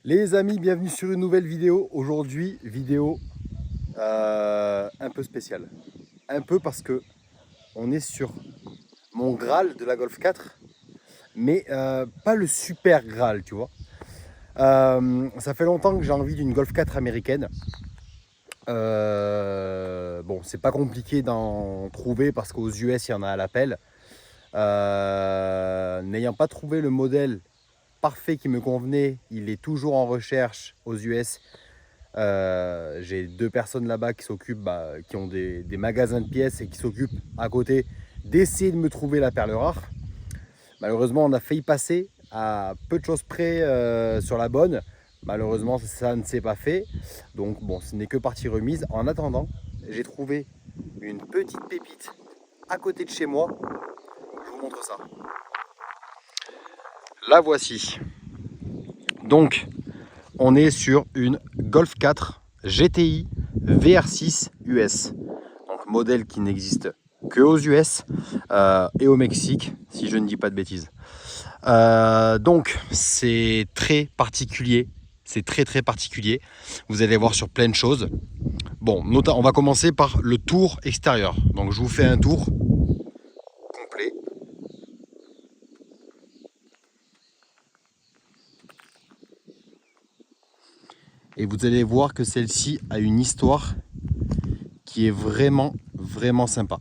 Les amis, bienvenue sur une nouvelle vidéo. Aujourd'hui, vidéo un peu spéciale. Un peu parce que on est sur mon Graal de la Golf 4, mais pas le super Graal, tu vois. Ça fait longtemps que j'ai envie d'une Golf 4 américaine. Bon, c'est pas compliqué d'en trouver parce qu'aux US, il y en a à l'appel. N'ayant pas trouvé le modèle parfait qui me convenait, il est toujours en recherche aux US. J'ai deux personnes là-bas qui s'occupent, qui ont des magasins de pièces et qui s'occupent à côté d'essayer de me trouver la perle rare. Malheureusement, on a failli passer à peu de choses près sur la bonne. Malheureusement, ça ne s'est pas fait. Donc bon, ce n'est que partie remise. En attendant, j'ai trouvé une petite pépite à côté de chez moi. Je vous montre ça. La voici. Donc, on est sur une Golf 4 GTI VR6 US. Donc, modèle qui n'existe que aux US et au Mexique, si je ne dis pas de bêtises. Donc, c'est très particulier. C'est très particulier. Vous allez voir sur plein de choses. Bon, on va commencer par le tour extérieur. Donc, je vous fais un tour complet. Et vous allez voir que celle-ci a une histoire qui est vraiment sympa.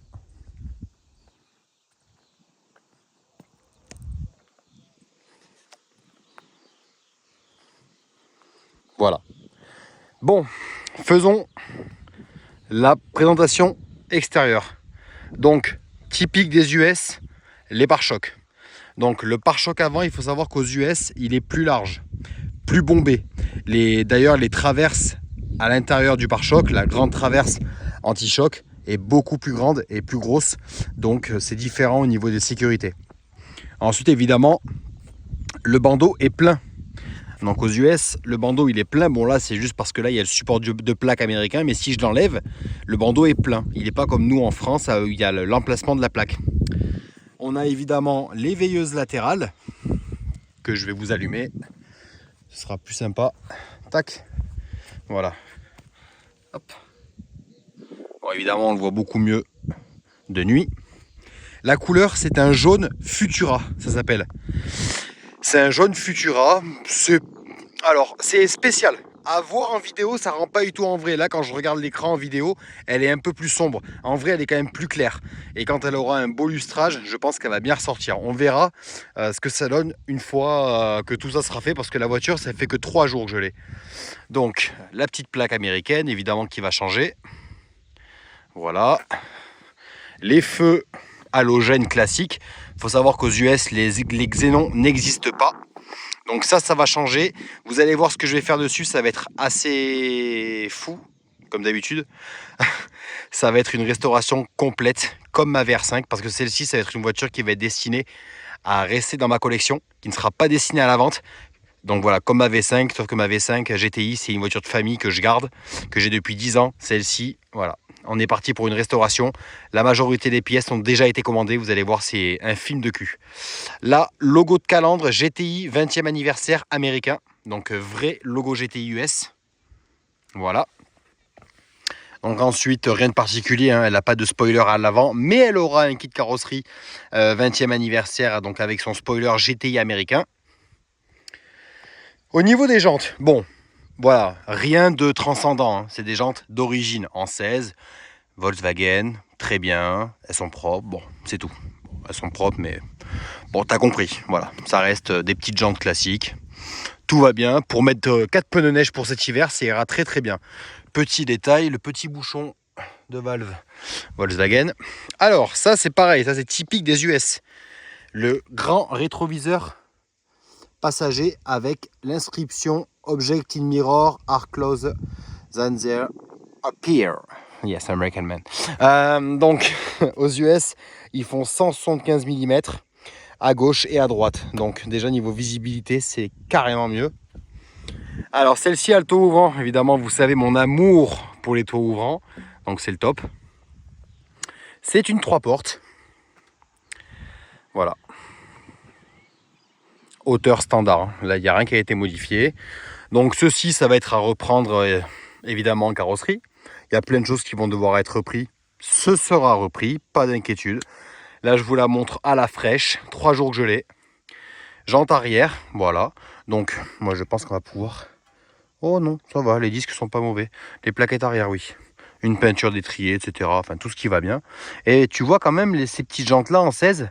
Voilà. Bon, faisons la présentation extérieure. Donc, typique des US, les pare-chocs. Donc, le pare-choc avant, il faut savoir qu'aux US, il est plus large, plus bombé. D'ailleurs, les traverses à l'intérieur du pare-choc, la grande traverse anti-choc, est beaucoup plus grande et plus grosse. Donc, c'est différent au niveau des sécurités. Ensuite, évidemment, le bandeau est plein. Donc aux US, le bandeau il est plein. Bon là c'est juste parce que là il y a le support de plaque américain. Mais si je l'enlève, le bandeau est plein. Il n'est pas comme nous en France, où il y a l'emplacement de la plaque. On a évidemment les veilleuses latérales que je vais vous allumer. Ce sera plus sympa. Tac. Voilà. Hop. Bon évidemment on le voit beaucoup mieux de nuit. La couleur c'est un jaune Futura, ça s'appelle. C'est un jaune Futura. Alors c'est spécial. À voir en vidéo, ça rend pas du tout en vrai. Là, quand je regarde l'écran en vidéo, elle est un peu plus sombre. En vrai, elle est quand même plus claire. Et quand elle aura un beau lustrage, je pense qu'elle va bien ressortir. On verra ce que ça donne une fois que tout ça sera fait, parce que la voiture, ça fait que 3 jours que je l'ai. Donc, la petite plaque américaine, évidemment, qui va changer. Voilà. Les feux halogènes classiques. Il faut savoir qu'aux US, les xénons n'existent pas. Donc ça va changer. Vous allez voir ce que je vais faire dessus. Ça va être assez fou, comme d'habitude. Ça va être une restauration complète, comme ma VR5. Parce que celle-ci, ça va être une voiture qui va être destinée à rester dans ma collection, qui ne sera pas destinée à la vente. Donc voilà, comme ma V5, sauf que ma V5 GTI, c'est une voiture de famille que je garde, que j'ai depuis 10 ans. Celle-ci, voilà. On est parti pour une restauration. La majorité des pièces ont déjà été commandées. Vous allez voir, c'est un film de cul. Là, logo de calandre GTI 20e anniversaire américain. Donc vrai logo GTI US. Voilà. Donc ensuite, rien de particulier. Hein, elle n'a pas de spoiler à l'avant. Mais elle aura un kit carrosserie 20e anniversaire. Donc avec son spoiler GTI américain. Au niveau des jantes, bon, voilà, rien de transcendant. Hein. C'est des jantes d'origine en 16, Volkswagen, très bien, elles sont propres, bon, c'est tout. Elles sont propres, mais bon, t'as compris, voilà, ça reste des petites jantes classiques. Tout va bien, pour mettre 4 pneus de neige pour cet hiver, ça ira très bien. Petit détail, le petit bouchon de valve Volkswagen. Alors, ça c'est pareil, ça c'est typique des US. Le grand rétroviseur passager avec l'inscription Object in Mirror are closer than they appear. Yes, American man. Donc, aux US, ils font 175 mm à gauche et à droite. Donc, déjà, niveau visibilité, c'est carrément mieux. Alors, celle-ci a le toit ouvrant. Évidemment, vous savez mon amour pour les toits ouvrants. Donc, c'est le top. C'est une 3 portes. Voilà. hauteur standard. Hein. Là, il n'y a rien qui a été modifié. Donc ceci, ça va être à reprendre évidemment en carrosserie. Il y a plein de choses qui vont devoir être reprises. Ce sera repris, pas d'inquiétude. Là, je vous la montre à la fraîche. 3 jours que je l'ai. Jante arrière, voilà. Donc, moi, je pense qu'on va pouvoir... Oh non, ça va, les disques sont pas mauvais. Les plaquettes arrière, oui. Une peinture d'étrier, etc. Enfin, tout ce qui va bien. Et tu vois quand même, ces petites jantes-là en 16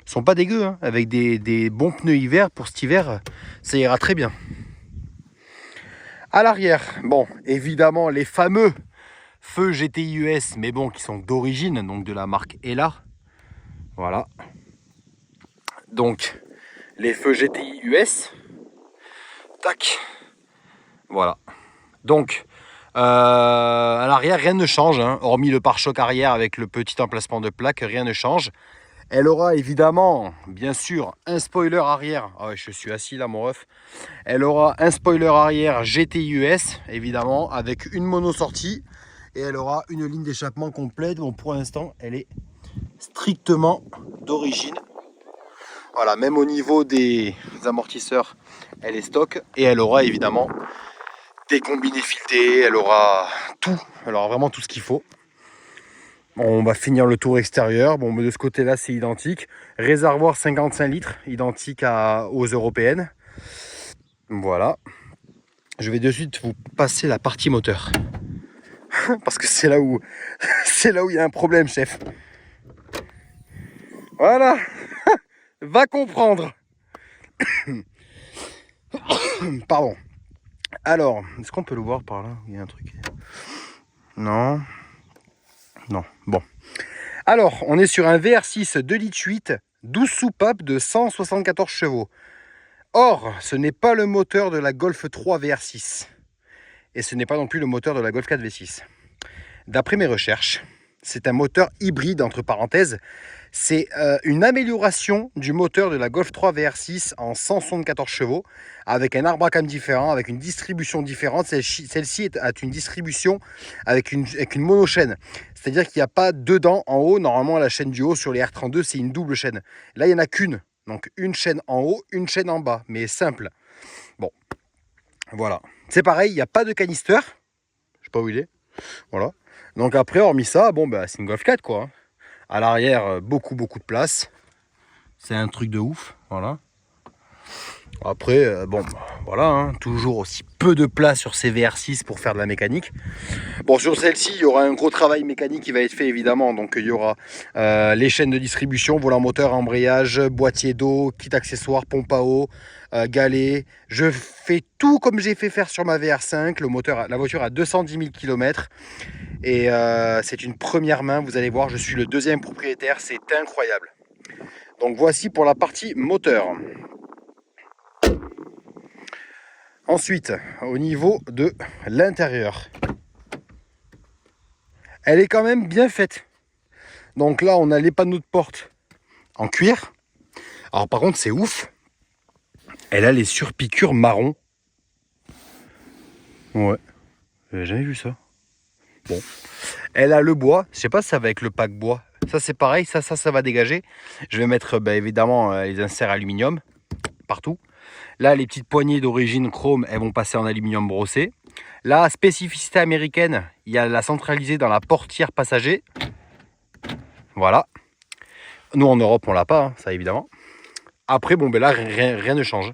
sont pas dégueu. Hein. Avec des bons pneus hiver, pour cet hiver, ça ira très bien. À l'arrière, bon, évidemment, les fameux feux GTI US, mais bon, qui sont d'origine, donc de la marque Ella. Voilà. Donc, les feux GTI US. Tac. Voilà. Donc, à l'arrière, rien ne change, hein, hormis le pare-choc arrière avec le petit emplacement de plaque, rien ne change. Elle aura évidemment, bien sûr, un spoiler arrière. Ah ouais, je suis assis là, mon ref. Elle aura un spoiler arrière GTI US, évidemment, avec une mono-sortie. Et elle aura une ligne d'échappement complète. Bon, pour l'instant, elle est strictement d'origine. Voilà, même au niveau des amortisseurs, elle est stock. Et elle aura évidemment des combinés filetés, elle aura tout. Elle aura vraiment tout ce qu'il faut. On va finir le tour extérieur. Bon, mais de ce côté-là, c'est identique. Réservoir 55 litres, identique aux européennes. Voilà. Je vais de suite vous passer la partie moteur. Parce que c'est là où il y a un problème, chef. Voilà. Va comprendre. Pardon. Alors, est-ce qu'on peut le voir par là? Il y a un truc. Non. Non. Bon. Alors, on est sur un VR6 2,8 litres, 12 soupapes de 174 chevaux. Or, ce n'est pas le moteur de la Golf 3 VR6. Et ce n'est pas non plus le moteur de la Golf 4 V6. D'après mes recherches, c'est un moteur hybride, entre parenthèses. C'est une amélioration du moteur de la Golf 3 VR6 en 174 chevaux, avec un arbre à cam différent, avec une distribution différente. Celle-ci a une distribution avec une monochaîne. C'est-à-dire qu'il n'y a pas deux dents en haut. Normalement, la chaîne du haut sur les R32, c'est une double chaîne. Là, il n'y en a qu'une. Donc, une chaîne en haut, une chaîne en bas, mais simple. Bon, voilà. C'est pareil, il n'y a pas de canister. Je ne sais pas où il est. Voilà. Donc après, hormis ça, bon, bah, c'est une Golf 4, quoi. À l'arrière, beaucoup de place. C'est un truc de ouf, voilà. Après, bon, voilà, hein, toujours aussi peu de place sur ces VR6 pour faire de la mécanique. Bon, sur celle-ci, il y aura un gros travail mécanique qui va être fait, évidemment. Donc, il y aura les chaînes de distribution, volant moteur, embrayage, boîtier d'eau, kit accessoire, pompe à eau, galet. Je fais tout comme j'ai fait faire sur ma VR5. La voiture a 210 000 km. Et c'est une première main, vous allez voir, je suis le deuxième propriétaire, c'est incroyable. Donc voici pour la partie moteur. Ensuite, au niveau de l'intérieur. Elle est quand même bien faite. Donc là, on a les panneaux de porte en cuir. Alors par contre, c'est ouf. Elle a les surpiqûres marron. Ouais, j'avais jamais vu ça. Bon. Elle a le bois. Je sais pas si ça va avec le pack bois. Ça, c'est pareil. Ça va dégager. Je vais mettre évidemment les inserts aluminium partout. Là, les petites poignées d'origine chrome, elles vont passer en aluminium brossé. La spécificité américaine, il y a la centralisée dans la portière passager. Voilà. Nous, en Europe, on l'a pas, hein, ça évidemment. Après, bon, ben là, rien ne change.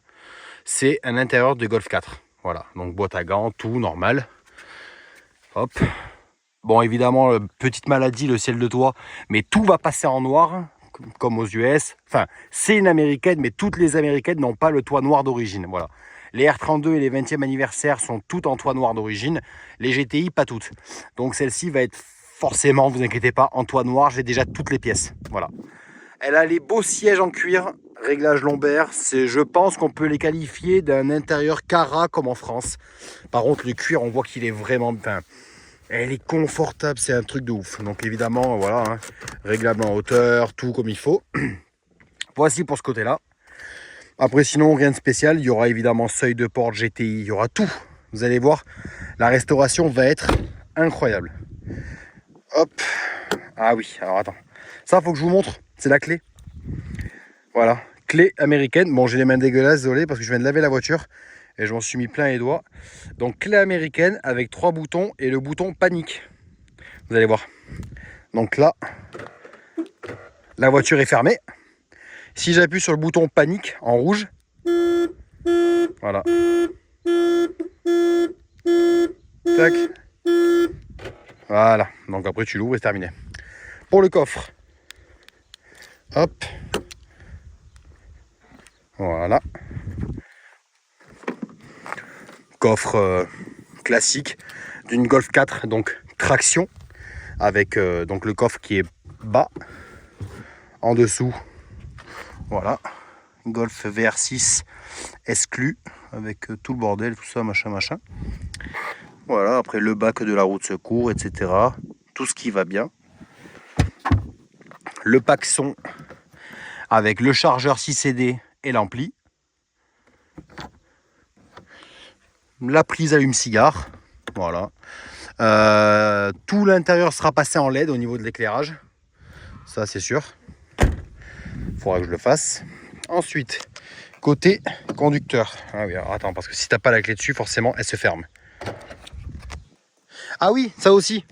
C'est un intérieur de Golf 4. Voilà. Donc, boîte à gants, tout normal. Hop. Bon, évidemment, petite maladie, le ciel de toit. Mais tout va passer en noir, comme aux US. Enfin, c'est une américaine, mais toutes les américaines n'ont pas le toit noir d'origine. Voilà. Les R32 et les 20e anniversaire sont toutes en toit noir d'origine. Les GTI, pas toutes. Donc celle-ci va être forcément, vous inquiétez pas, en toit noir. J'ai déjà toutes les pièces. Voilà. Elle a les beaux sièges en cuir, réglage lombaire. Je pense qu'on peut les qualifier d'un intérieur Cara comme en France. Par contre, le cuir, on voit qu'il est vraiment... Enfin, elle est confortable, c'est un truc de ouf. Donc évidemment, voilà, hein, réglable en hauteur, tout comme il faut. Voici pour ce côté-là. Après, sinon, rien de spécial. Il y aura évidemment seuil de porte, GTI, il y aura tout. Vous allez voir, la restauration va être incroyable. Hop. Ah oui, alors attends. Ça, il faut que je vous montre. C'est la clé. Voilà. clé américaine. Bon, j'ai les mains dégueulasses, désolé, parce que je viens de laver la voiture et je m'en suis mis plein les doigts. Donc clé américaine avec 3 boutons et le bouton panique. Vous allez voir. Donc là, la voiture est fermée. Si j'appuie sur le bouton panique en rouge, voilà. Tac. Voilà. Donc après tu l'ouvres et c'est terminé. Pour le coffre, hop. Voilà. Coffre classique d'une Golf 4, donc traction, avec donc le coffre qui est bas. En dessous, voilà. Golf VR6 exclu, avec tout le bordel, tout ça, machin, machin. Voilà, après le bac de la roue de secours, etc. Tout ce qui va bien. Le pack son avec le chargeur 6CD et l'ampli. La prise allume-cigare. Voilà. Tout l'intérieur sera passé en LED au niveau de l'éclairage. Ça, c'est sûr. Il faudra que je le fasse. Ensuite, côté conducteur. Ah oui, alors attends, parce que si tu n'as pas la clé dessus, forcément, elle se ferme. Ah oui, ça aussi,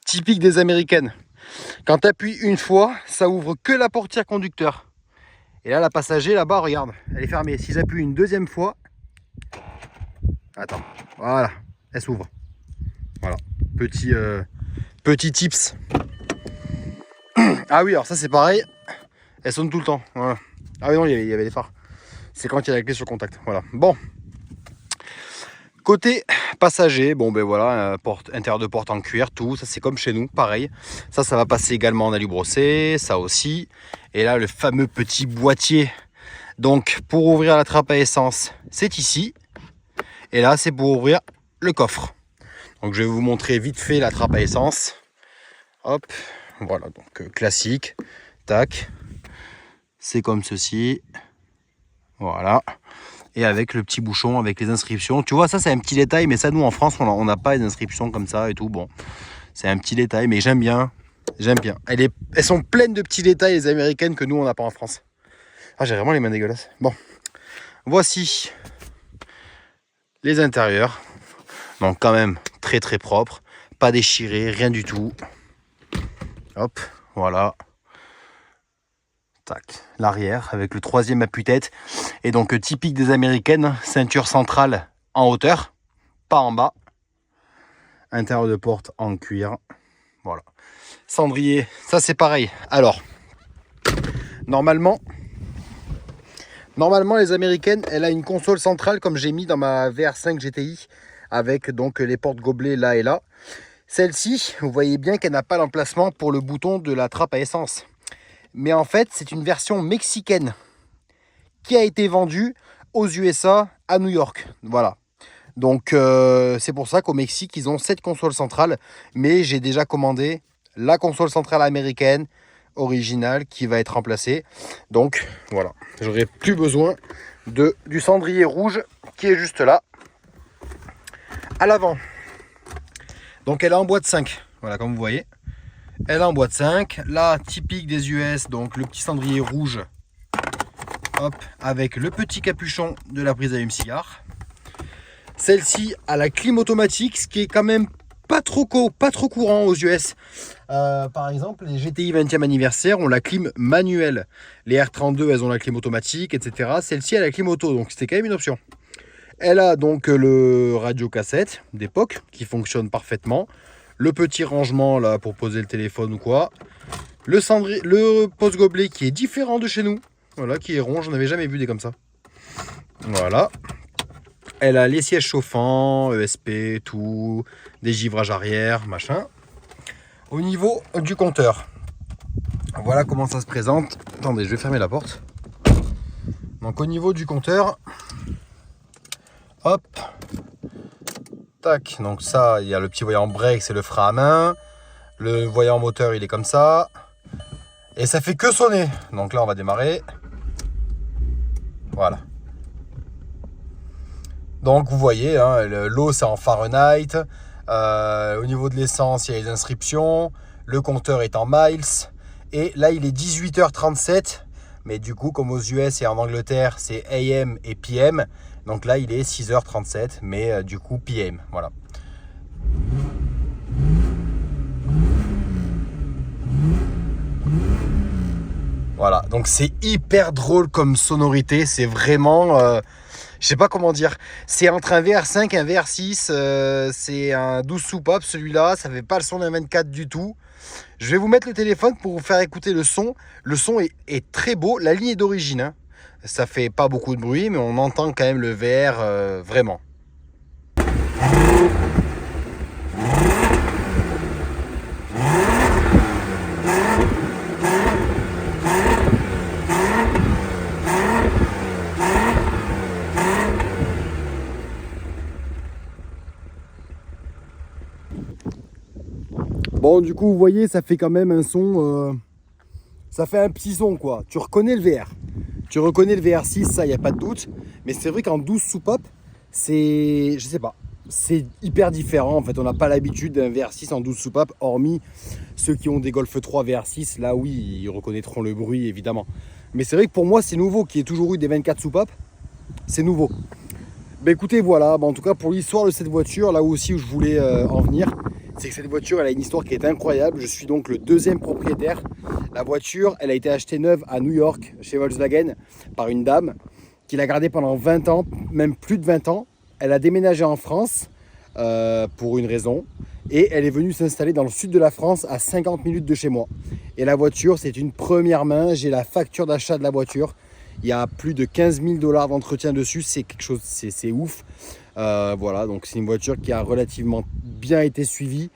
typique des américaines. Quand tu appuies une fois, ça ouvre que la portière conducteur. Et là, la passager, là-bas, regarde, elle est fermée. Si j'appuie une deuxième fois, attends, voilà, elle s'ouvre. Voilà, petit tips. Ah oui, alors ça c'est pareil, elle sonne tout le temps. Voilà. Ah oui, non, il y avait les phares. C'est quand il y a la clé sur le contact. Voilà, bon. Côté passager, bon ben voilà, intérieur de porte en cuir, tout, ça c'est comme chez nous, pareil. Ça va passer également en alu brossé, ça aussi. Et là, le fameux petit boîtier. Donc, pour ouvrir la trappe à essence, c'est ici. Et là, c'est pour ouvrir le coffre. Donc, je vais vous montrer vite fait la trappe à essence. Hop, voilà, donc classique. Tac. C'est comme ceci. Voilà. Et avec le petit bouchon, avec les inscriptions. Tu vois, ça c'est un petit détail, mais ça nous en France, on n'a pas les inscriptions comme ça et tout. Bon, c'est un petit détail, mais j'aime bien. J'aime bien. Elles sont pleines de petits détails, les américaines, que nous on n'a pas en France. Ah, j'ai vraiment les mains dégueulasses. Bon, voici les intérieurs. Donc quand même très très propre. Pas déchiré, rien du tout. Hop, voilà. L'arrière avec le 3e appui-tête et donc typique des américaines, ceinture centrale en hauteur, pas en bas, intérieur de porte en cuir, voilà. Cendrier, ça c'est pareil. Alors normalement les américaines, elle a une console centrale comme j'ai mis dans ma VR5 GTI avec donc les portes gobelets là et là. Celle-ci, vous voyez bien qu'elle n'a pas l'emplacement pour le bouton de la trappe à essence. Mais en fait, c'est une version mexicaine qui a été vendue aux USA à New York. Voilà. Donc, c'est pour ça qu'au Mexique, ils ont cette console centrale. Mais j'ai déjà commandé la console centrale américaine originale qui va être remplacée. Donc, voilà. J'aurai plus besoin du cendrier rouge qui est juste là. À l'avant. Donc, elle est en boîte 5. Voilà, comme vous voyez. Elle est en boîte 5, là typique des US, donc le petit cendrier rouge, hop, avec le petit capuchon de la prise allume-cigare. Celle-ci a la clim automatique, ce qui est quand même pas trop courant aux US. Par exemple, les GTI 20e anniversaire ont la clim manuelle. Les R32, elles ont la clim automatique, etc. Celle-ci a la clim auto, donc c'était quand même une option. Elle a donc le radio cassette d'époque qui fonctionne parfaitement. Le petit rangement là pour poser le téléphone ou quoi. Le pose-gobelet qui est différent de chez nous. Voilà, qui est rond, j'en avais jamais vu des comme ça. Voilà. Elle a les sièges chauffants, ESP, tout, des givrages arrière, machin. Au niveau du compteur, voilà comment ça se présente. Attendez, je vais fermer la porte. Donc au niveau du compteur, hop. Tac, donc ça, il y a le petit voyant break, c'est le frein à main. Le voyant moteur, il est comme ça. Et ça fait que sonner. Donc là, on va démarrer. Voilà. Donc vous voyez, hein, l'eau, c'est en Fahrenheit. Au niveau de l'essence, il y a les inscriptions. Le compteur est en miles. Et là, il est 18h37. Mais du coup, comme aux US et en Angleterre, c'est AM et PM. Donc là, il est 6h37, mais du coup, PM. Voilà. Voilà, donc c'est hyper drôle comme sonorité. C'est vraiment... je sais pas comment dire. C'est entre un VR5 et un VR6. C'est un 12 soupapes celui-là. Ça fait pas le son d'un 24 du tout. Je vais vous mettre le téléphone pour vous faire écouter le son. Le son est très beau. La ligne est d'origine. Hein. Ça fait pas beaucoup de bruit, mais on entend quand même le VR vraiment. Bon, du coup, vous voyez, ça fait quand même un son... ça fait un petit son, quoi. Tu reconnais le VR. Tu reconnais le VR6, ça, il n'y a pas de doute. Mais c'est vrai qu'en 12 soupapes, c'est... Je sais pas. C'est hyper différent. En fait, on n'a pas l'habitude d'un VR6 en 12 soupapes, hormis ceux qui ont des Golf 3 VR6. Là, oui, ils reconnaîtront le bruit, évidemment. Mais c'est vrai que pour moi, c'est nouveau qu'il y ait toujours eu des 24 soupapes. C'est nouveau. Ben écoutez, voilà. En tout cas, pour l'histoire de cette voiture, là aussi où je voulais en venir, c'est que cette voiture, elle a une histoire qui est incroyable. Je suis donc le deuxième propriétaire. La voiture, elle a été achetée neuve à New York, chez Volkswagen, par une dame qui l'a gardée pendant 20 ans, même plus de 20 ans. Elle a déménagé en France pour une raison. Et elle est venue s'installer dans le sud de la France, à 50 minutes de chez moi. Et la voiture, c'est une première main. J'ai la facture d'achat de la voiture. Il y a plus de 15 000 $ d'entretien dessus. C'est quelque chose, c'est ouf. Voilà, donc c'est une voiture qui a relativement bien été suivie.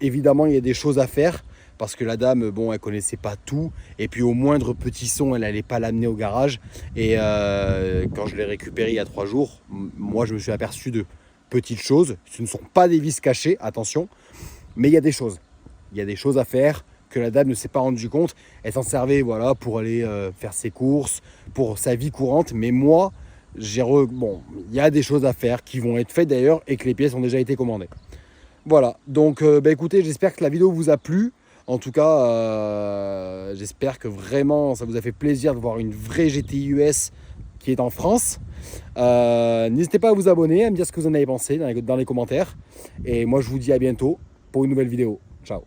Évidemment, il y a des choses à faire parce que la dame, bon, elle connaissait pas tout. Et puis au moindre petit son, elle n'allait pas l'amener au garage. Et quand je l'ai récupérée il y a 3 jours, moi, je me suis aperçu de petites choses. Ce ne sont pas des vis cachées, attention. Mais il y a des choses. Il y a des choses à faire que la dame ne s'est pas rendue compte. Elle s'en servait, voilà, pour aller faire ses courses, pour sa vie courante. Mais moi, bon, il y a des choses à faire qui vont être faites d'ailleurs et que les pièces ont déjà été commandées. Voilà, donc écoutez, j'espère que la vidéo vous a plu. En tout cas, j'espère que vraiment ça vous a fait plaisir de voir une vraie GTI US qui est en France. N'hésitez pas à vous abonner, à me dire ce que vous en avez pensé dans les commentaires. Et moi, je vous dis à bientôt pour une nouvelle vidéo. Ciao.